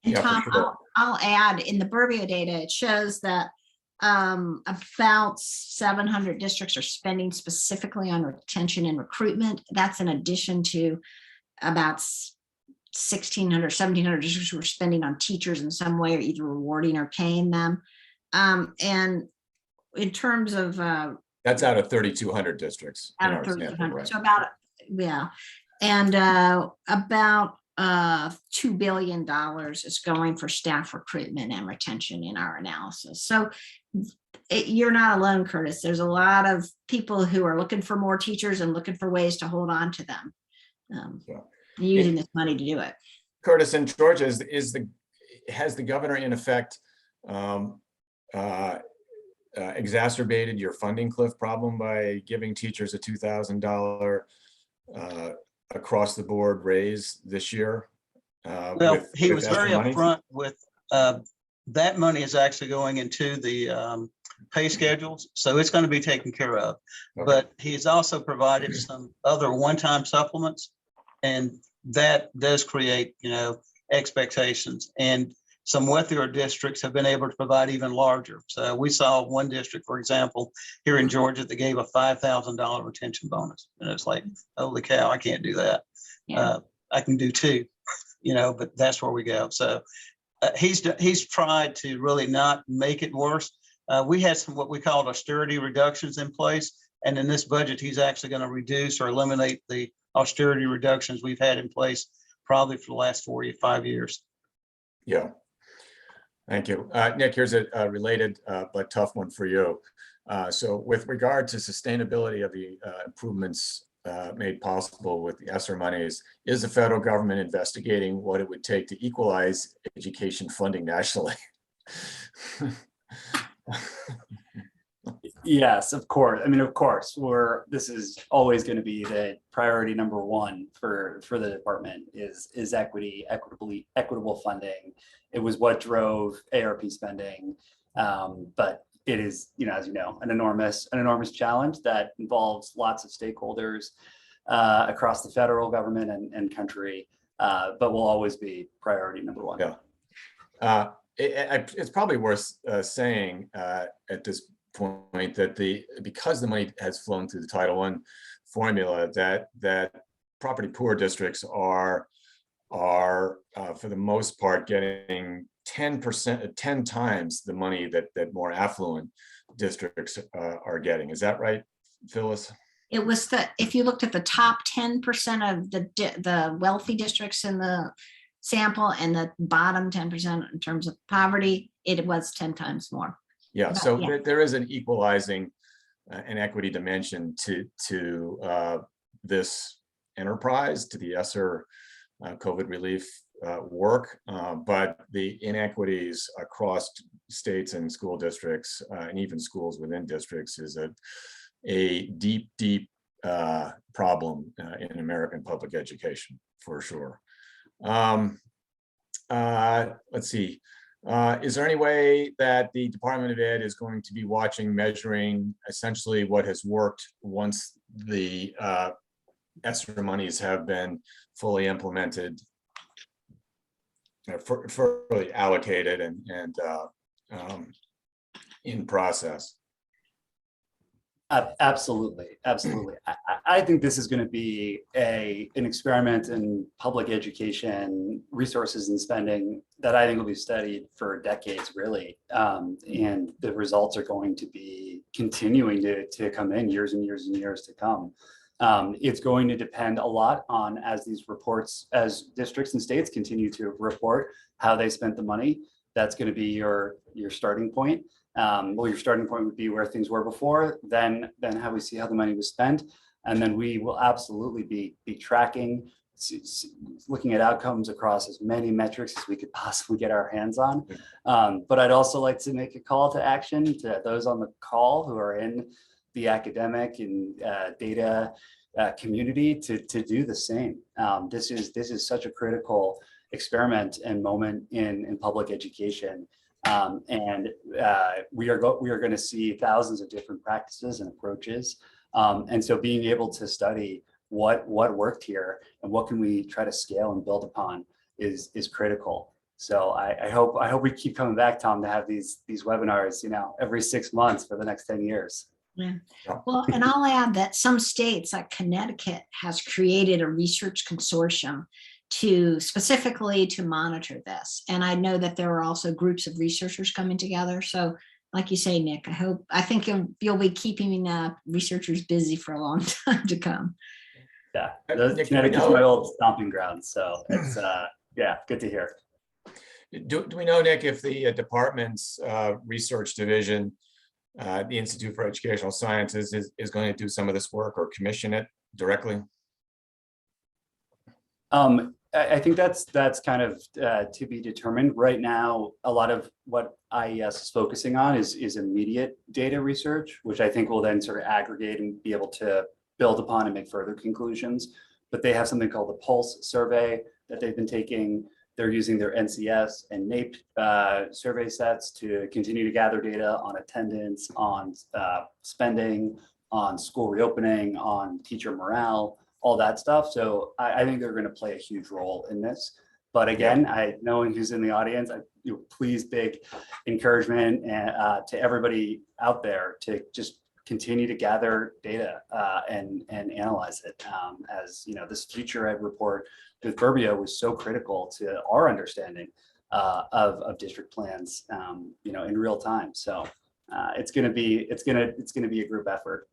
And Yeah, Tom, for sure. I'll add, in the Burbio data, it shows that about 700 districts are spending specifically on retention and recruitment. That's in addition to about 1,600, 1,700 districts who are spending on teachers in some way, or either rewarding or paying them. And in terms of That's out of 3,200 districts. out of 3,200, so about, yeah, and about $2 billion is going for staff recruitment and retention in our analysis. So you're not alone, Curtis. There's a lot of people who are looking for more teachers and looking for ways to hold on to them, using this money to do it. Curtis, in Georgia, has the governor in effect exacerbated your funding cliff problem by giving teachers a $2,000 across the board raise this year? Well, he was very money? upfront with that money is actually going into the pay schedules, so it's going to be taken care of. Okay. But he's also provided some other one-time supplements, and that does create, expectations. And some wealthier districts have been able to provide even larger. So we saw one district, for example, here in Georgia, that gave a $5,000 retention bonus. And it's like, holy cow, I can't do that. Yeah. I can do two, but that's where we go. So he's tried to really not make it worse. We had some what we called austerity reductions in place. And in this budget, he's actually going to reduce or eliminate the austerity reductions we've had in place probably for the last 4 or 5 years. Yeah. Thank you. Nick, here's a related but tough one for you. So with regard to sustainability of the improvements made possible with the ESSER monies, is the federal government investigating what it would take to equalize education funding nationally? Yes, of course. I mean, of course, this is always going to be the priority number one for the department is equitable funding. It was what drove ARP spending, but it is, as you know, an enormous challenge that involves lots of stakeholders across the federal government and country, but will always be priority number one. Yeah, it's probably worth saying at this point that because the money has flown through the Title I formula, that property poor districts are for the most part getting 10 times the money that more affluent districts are getting. Is that right, Phyllis? It was if you looked at the top 10% of the wealthy districts in the sample and the bottom 10% in terms of poverty, it was 10 times more. Yeah, so there is an equalizing and equity dimension to this enterprise, to the ESSER COVID relief work, but the inequities across states and school districts and even schools within districts is a deep problem in American public education, for sure. Let's see. Is there any way that the Department of Ed is going to be watching, measuring essentially what has worked once the ESSER monies have been fully implemented, fully allocated and in process? Absolutely. I think this is going to be an experiment in public education resources and spending that I think will be studied for decades, really. And the results are going to be continuing to come in years and years and years to come. It's going to depend a lot on, as districts and states continue to report how they spent the money. That's going to be your starting point. Your starting point would be where things were before, then how we see how the money was spent. And then we will absolutely be tracking, looking at outcomes across as many metrics as we could possibly get our hands on. But I'd also like to make a call to action to those on the call who are in the academic and data community to do the same. This is such a critical experiment and moment in public education. And we are going to see thousands of different practices and approaches. And so being able to study what worked here and what can we try to scale and build upon is critical. So I hope we keep coming back, Tom, to have these webinars, every 6 months for the next 10 years. Yeah. Well, and I'll add that some states like Connecticut has created a research consortium specifically to monitor this. And I know that there are also groups of researchers coming together. So like you say, Nick, I think you'll be keeping researchers busy for a long time to come. Yeah, Connecticut's my old stomping ground. So it's, good to hear. Do we know, Nick, if the department's research division, the Institute for Educational Sciences, is going to do some of this work or commission it directly? I think that's kind of to be determined. Right now, a lot of what IES is focusing on is immediate data research, which I think will then sort of aggregate and be able to build upon and make further conclusions. But they have something called the Pulse survey that they've been taking. They're using their NCS and NAEP survey sets to continue to gather data on attendance, on spending, on school reopening, on teacher morale, all that stuff. So I think they're going to play a huge role in this. But again, knowing who's in the audience, please, big encouragement to everybody out there to just continue to gather data and analyze it. As you know, this FutureEd report with Burbio was so critical to our understanding of district plans, in real time. So it's going to be a group effort.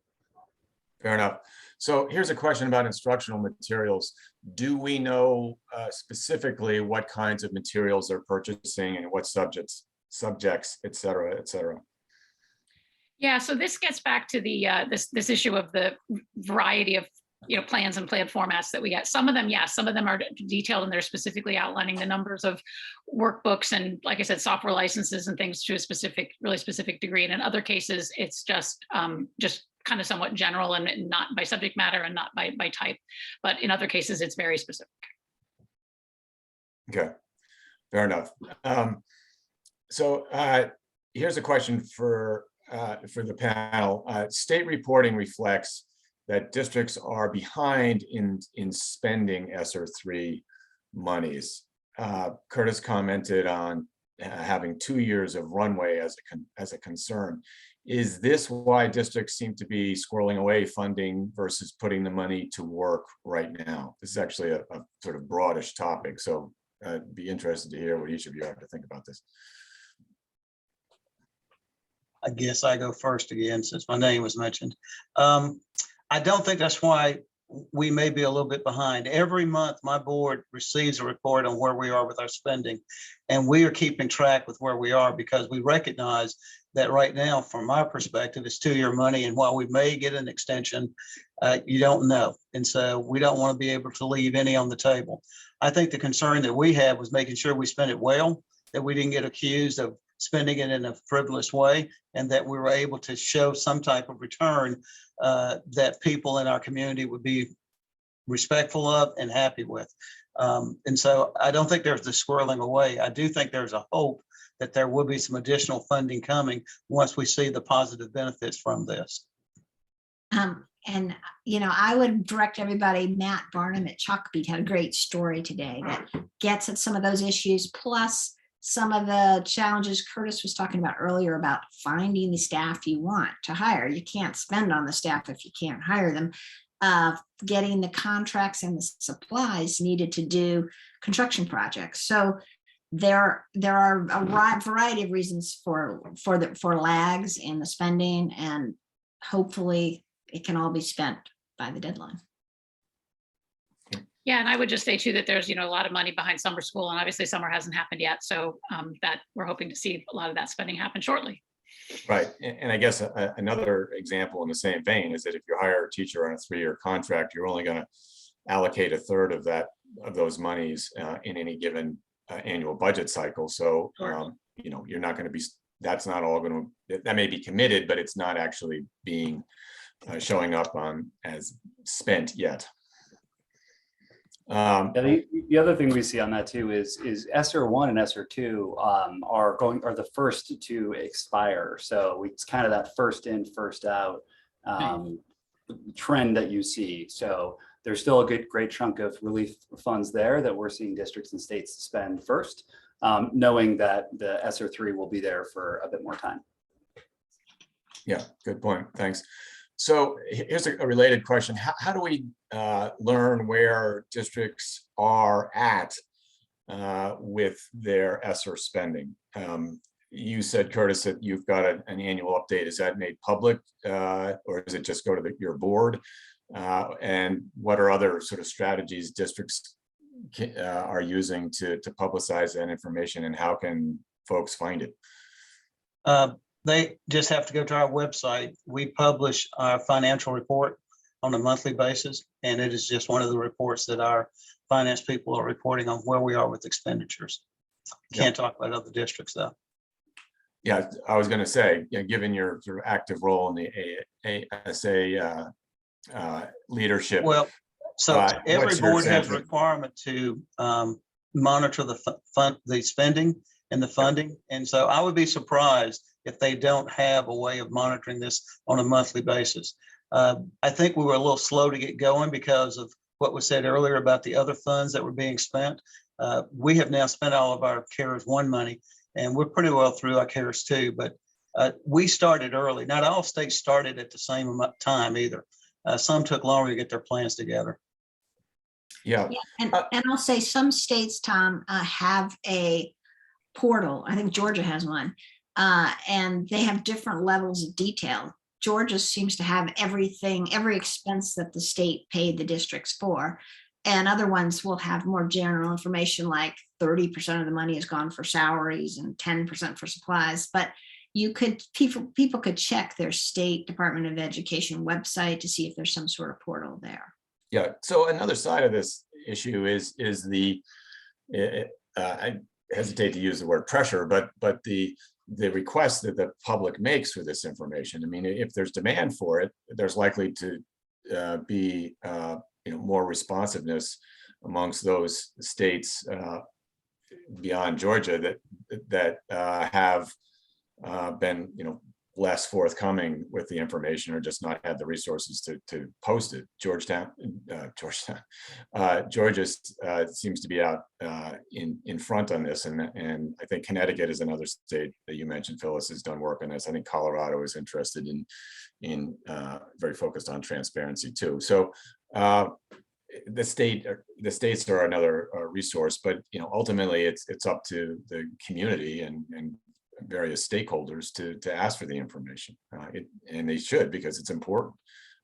Fair enough. So here's a question about instructional materials. Do we know specifically what kinds of materials they're purchasing and what subjects, et cetera, et cetera? Yeah, so this gets back to the this issue of the variety of plans and plan formats that we get. Some of them, yes, some of them are detailed and they're specifically outlining the numbers of workbooks and, like I said, software licenses and things to a really specific degree. And in other cases, it's just kind of somewhat general and not by subject matter and not by type. But in other cases, it's very specific. Okay, fair enough. So here's a question for the panel. State reporting reflects that districts are behind in spending ESSER 3 monies. Curtis commented on having 2 years of runway as a concern. Is this why districts seem to be squirreling away funding versus putting the money to work right now? This is actually a sort of broadish topic, so I'd be interested to hear what each of you have to think about this. I guess I go first again, since my name was mentioned. I don't think that's why we may be a little bit behind. Every month, my board receives a report on where we are with our spending, and we are keeping track with where we are because we recognize that right now, from my perspective, it's 2-year money, and while we may get an extension, you don't know. And so we don't want to be able to leave any on the table. I think the concern that we had was making sure we spent it well, that we didn't get accused of spending it in a frivolous way, and that we were able to show some type of return that people in our community would be respectful of and happy with. And so I don't think there's the squirreling away. I do think there's a hope that there will be some additional funding coming once we see the positive benefits from this. And, I would direct everybody, Matt Barnum at Chalkbeat had a great story today that gets at some of those issues, plus some of the challenges Curtis was talking about earlier about finding the staff you want to hire. You can't spend on the staff if you can't hire them. Getting the contracts and the supplies needed to do construction projects. So there are a variety of reasons for lags in the spending, and hopefully it can all be spent by the deadline. Yeah, and I would just say too that there's a lot of money behind summer school, and obviously summer hasn't happened yet, so that we're hoping to see a lot of that spending happen shortly. Right, and I guess another example in the same vein is that if you hire a teacher on a 3-year contract, you're only going to allocate 1/3 of those monies in any given annual budget cycle. So you're not going to be. That's not all going to. That may be committed, but it's not actually being showing up as spent yet. The other thing we see on that too is ESSER 1 and ESSER 2 are the first to expire. So it's kind of that first in, first out trend that you see. So there's still a great chunk of relief funds there that we're seeing districts and states spend first, knowing that the ESSER 3 will be there for a bit more time. Yeah, good point. Thanks. So here's a related question. How do we learn where districts are at with their ESSER spending? You said, Curtis, that you've got an annual update. Is that made public or does it just go to your board? And what are other sort of strategies districts are using to publicize that information, and how can folks find it? They just have to go to our website. We publish our financial report on a monthly basis, and it is just one of the reports that our finance people are reporting on where we are with expenditures. Can't talk about other districts though. Yeah, I was going to say, given your sort of active role in the ASA leadership. Well, so every board has a requirement to monitor the spending and the funding, and so I would be surprised if they don't have a way of monitoring this on a monthly basis. I think we were a little slow to get going because of what was said earlier about the other funds that were being spent. We have now spent all of our CARES 1 money, and we're pretty well through like Harris too, but we started early. Not all states started at the same time either. Some took longer to get their plans together. Yeah. And I'll say some states, Tom, have a portal. I think Georgia has one, and they have different levels of detail. Georgia seems to have everything, every expense that the state paid the districts for. And other ones will have more general information, like 30% of the money has gone for salaries and 10% for supplies. But you could, people could check their state Department of Education website to see if there's some sort of portal there. Yeah. So another side of this issue is the, I hesitate to use the word pressure, but the request that the public makes for this information. I mean, if there's demand for it, there's likely to be more responsiveness amongst those states beyond Georgia that have been less forthcoming with the information, or just not had the resources to post it. Georgia seems to be out in front on this, and I think Connecticut is another state that you mentioned, Phyllis, has done work on this. I think Colorado is interested in very focused on transparency too. So the states are another resource, but ultimately it's up to the community and various stakeholders to ask for the information, and they should, because it's important,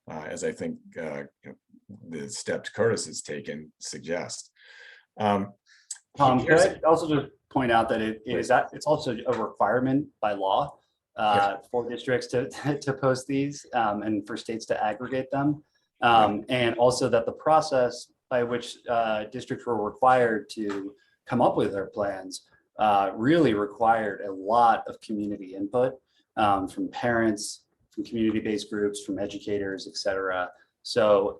as I think the steps Curtis has taken suggest. Could I also just point out that it's also a requirement by law for districts to post these and for states to aggregate them, and also that the process by which districts were required to come up with their plans really required a lot of community input from parents, from community-based groups, from educators, et cetera. So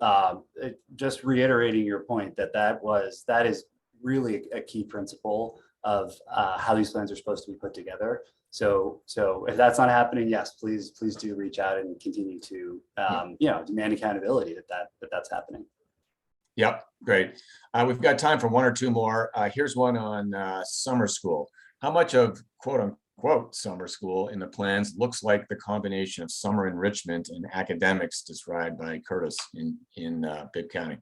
just reiterating your point that is really a key principle of how these plans are supposed to be put together. So if that's not happening, yes, please do reach out and continue to demand accountability that's happening. Yep, great. We've got time for one or two more. Here's one on summer school. How much of quote unquote summer school in the plans looks like the combination of summer enrichment and academics described by Curtis in Bibb County?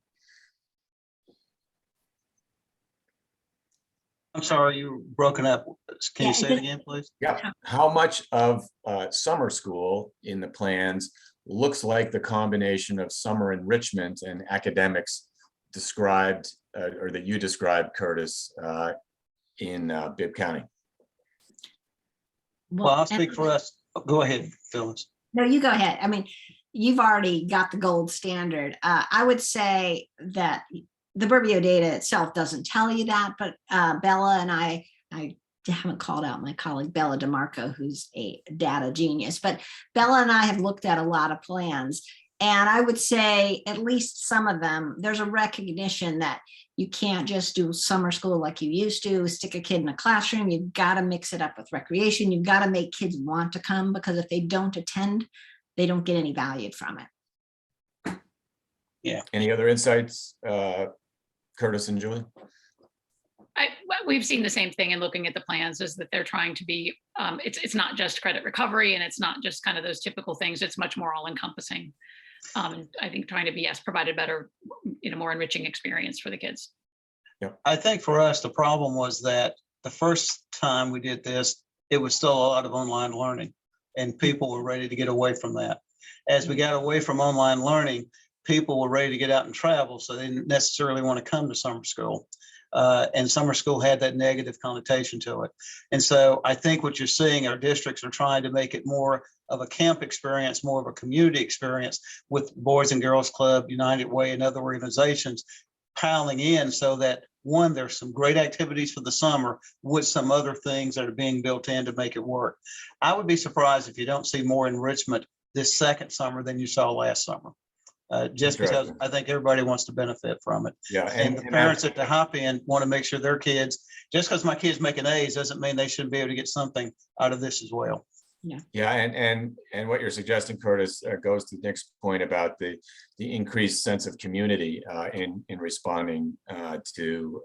I'm sorry, you were broken up. Can you say it again, please? Yeah. How much of summer school in the plans looks like the combination of summer enrichment and academics described, or that you described, Curtis, in Bibb County? Well, I'll speak for us. Go ahead, Phyllis. No, you go ahead. I mean, you've already got the gold standard. I would say that the Burbio data itself doesn't tell you that, but Bella and I haven't called out my colleague Bella DeMarco, who's a data genius, but Bella and I have looked at a lot of plans. And I would say at least some of them, there's a recognition that you can't just do summer school like you used to, stick a kid in a classroom. You've got to mix it up with recreation. You've got to make kids want to come, because if they don't attend, they don't get any value from it. Yeah. Any other insights, Curtis and Julie? We've seen the same thing in looking at the plans, is that they're trying to be, it's not just credit recovery, and it's not just kind of those typical things. It's much more all encompassing. I think trying to be, provide a better, more enriching experience for the kids. Yeah. I think for us, the problem was that the first time we did this, it was still a lot of online learning, and people were ready to get away from that. As we got away from online learning, people were ready to get out and travel, so they didn't necessarily want to come to summer school. And summer school had that negative connotation to it. And so I think what you're seeing, our districts are trying to make it more of a camp experience, more of a community experience, with Boys and Girls Club, United Way, and other organizations piling in, so that one, there's some great activities for the summer with some other things that are being built in to make it work. I would be surprised if you don't see more enrichment this second summer than you saw last summer. Just because I think everybody wants to benefit from it. Yeah, and the parents at the hop in want to make sure their kids, just because my kids making A's doesn't mean they shouldn't be able to get something out of this as well. Yeah, and what you're suggesting, Curtis, goes to Nick's point about the increased sense of community in responding to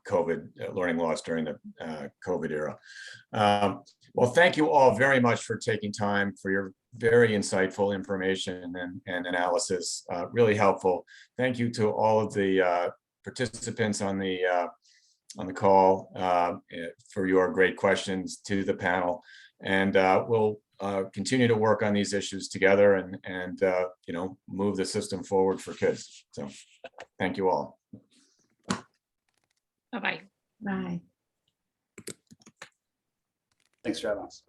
COVID learning loss during the COVID era. Well, thank you all very much for taking time for your very insightful information and analysis, really helpful. Thank you to all of the participants on the call for your great questions, to the panel. And we'll continue to work on these issues together and you know, move the system forward for kids. So thank you all. Bye-bye. Right. Thanks for having us.